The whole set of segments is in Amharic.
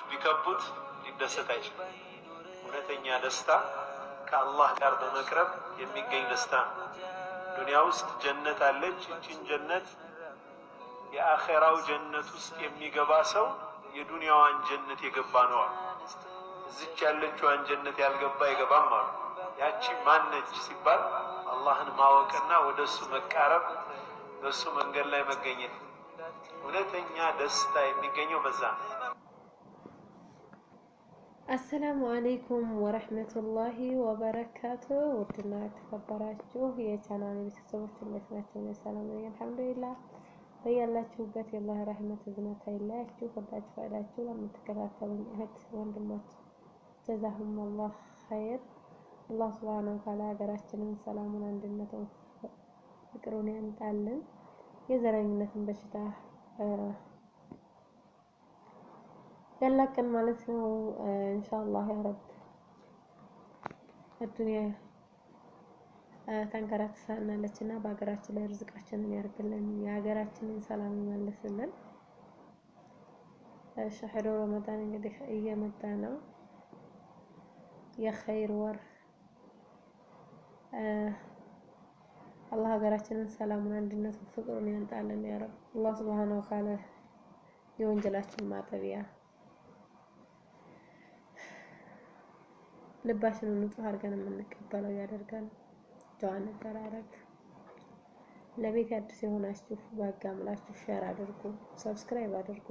ቢከቡት ሊደሰት አይችልም። እውነተኛ ደስታ ከአላህ ጋር በመቅረብ የሚገኝ ደስታ ነው። ዱንያ ውስጥ ጀነት አለች። እቺን ጀነት የአኼራው ጀነት ውስጥ የሚገባ ሰው የዱንያዋን ጀነት የገባ ነው አሉ። እዚች ያለችዋን ጀነት ያልገባ አይገባም አሉ። ያቺ ማነች ሲባል አላህን ማወቅና ወደሱ መቃረብ፣ በሱ መንገድ ላይ መገኘት። እውነተኛ ደስታ የሚገኘው በዛ ነው። አሰላሙ አለይኩም ወረህመቱላሂ ወበረካቱ። ውድና የተከበራችሁ የቻናል ቤተሰቦች እንዴት ናችሁ? ሰላም ነኝ አልሐምዱሊላህ። በያላችሁበት የአላህ ረህመት እዝነት አይለያችሁ። ወዳችሁ ፈቅዳችሁ ለምትከታተሉኝ እህት ወንድሞች ጀዛሁሙላህ ኸይር። አላህ ሱብሓነሁ ወተዓላ ሀገራችንን ሰላሙን፣ አንድነቱን፣ ፍቅሩን ያምጣልን። የዘረኝነትን በሽታ ያላቀን ማለት ነው ኢንሻአላህ ያ ረብ። አዱንያ ተንከራትታናለችና በሀገራችን ላይ ርዝቃችንን ያርግልን፣ የሀገራችንን ሰላም ይመልስልን። ሸህሩ ረመዳን እንግዲህ እየመጣ ነው። የኸይር ወር አላህ ሀገራችንን ሰላሙን፣ አንድነቱን፣ ፍቅሩን ያምጣልን ያ ረብ። አላህ ሱብሓነሁ ወተዓላ የወንጀላችን ማጠቢያ ልባችንን ንጹህ አድርገን የምንቀበለው ያደርጋል። ዱዓ እንደራረግ። ለቤት አዲስ የሆናችሁ ባጋምላችሁ ሼር አድርጉ፣ ሰብስክራይብ አድርጉ፣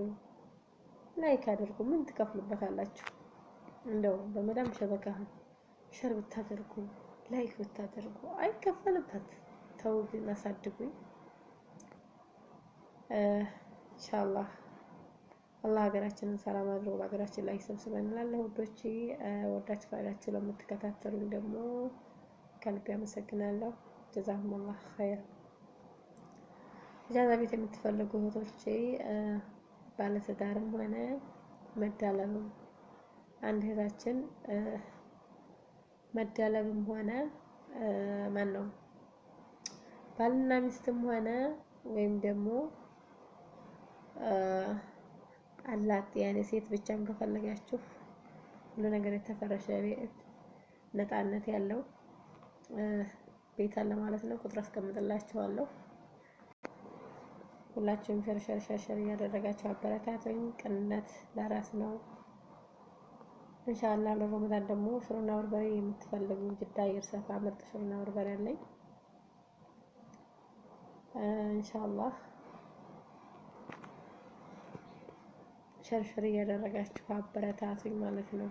ላይክ አድርጉ። ምን ትከፍሉበታላችሁ? እንደው በመዳም ሸበካ ሼር ብታደርጉ ላይክ ብታደርጉ አይከፈልበት። ተው ግን አሳድጉኝ ኢንሻአላህ። አላህ ሀገራችንን ሰላም አድርጎ በሀገራችን ላይ ሰብስበን እንላለን። ውዶቼ ወዳችሁ ፈቅዳችሁ ለምትከታተሉኝ ደግሞ ከልብ አመሰግናለሁ። ጀዛኩሙላህ ኸይር። ኢጃዛ ቤት የምትፈልጉ እህቶቼ ባለትዳርም ሆነ መዳለብም፣ አንድ እህታችን መዳለብም ሆነ ባልና ሚስትም ሆነ ወይም ደግሞ አላት ያኔ ሴት ብቻም ከፈለጋችሁ ሁሉ ነገር የተፈረሸ ቤት፣ ነፃነት ያለው ቤት አለ ማለት ነው። ቁጥር አስቀምጥላችኋለሁ። ሁላችሁም ሸር እያደረጋችሁ አበረታቱኝ። ቅንነት ለራስ ነው። ኢንሻአላህ ለረመዳን ደግሞ ሽሮና በርበሬ የምትፈልጉ ጅዳ ይርሰፋ ምርጥ ሽሮና በርበሬ አለኝ ኢንሻአላህ። ሸር እያደረጋችሁ አበረታቱኝ ማለት ነው።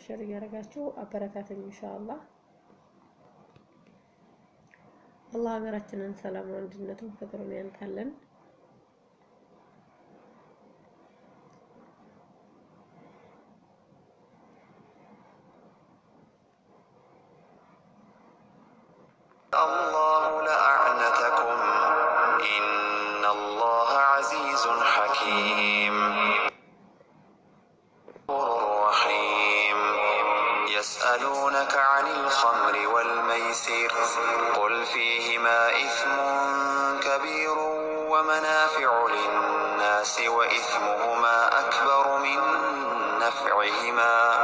ሸር እያደረጋችሁ አበረታቱኝ ኢንሻአላህ። አላህ ሀገራችንን ሰላም፣ አንድነቱን፣ ፍቅሩን ያምጣልን። الله لأعنتكم إن الله عزيز حكيم رحيم يسألونك عن الخمر والميسر قل فيهما إثم كبير ومنافع للناس وإثمهما أكبر من نفعهما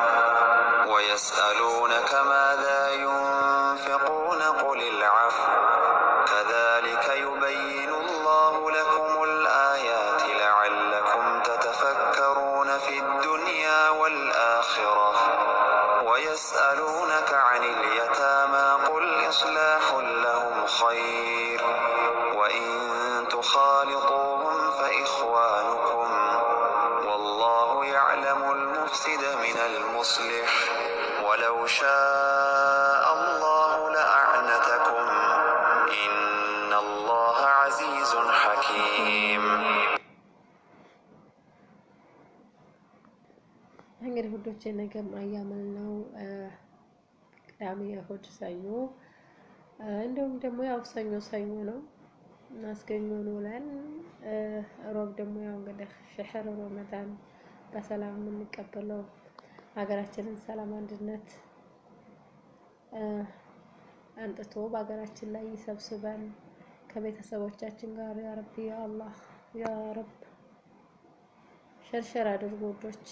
ويسألونك ماذا ينفقون قل العفو كذلك يبين الله لكم الآيات لعلكم تتفكرون في الدنيا والآخرة ويسألونك عن اليتامى قل إصلاح لهم خير وإن تخالطوهم فإخوانكم والله يعلم المفسد من المصلح ولو شاء الله لأعنتكم إن الله عزيز حكيم እንግዲህ ሁዶቼ ነገ ማያመል ነው። ቅዳሜ፣ እሑድ፣ ሰኞ እንደውም ደግሞ ያው ሰኞ ነው እናስገኘውን ውለን ሮብ ደግሞ ያው እንግዲህ ሸህር ረመዳን በሰላም የምንቀበለው ሀገራችንን ሰላም፣ አንድነት አንጥቶ በሀገራችን ላይ ይሰብስበን ከቤተሰቦቻችን ጋር ያ ረቢ ያ አላህ ያ ረብ ሸርሸር አድርጉ ውዶች።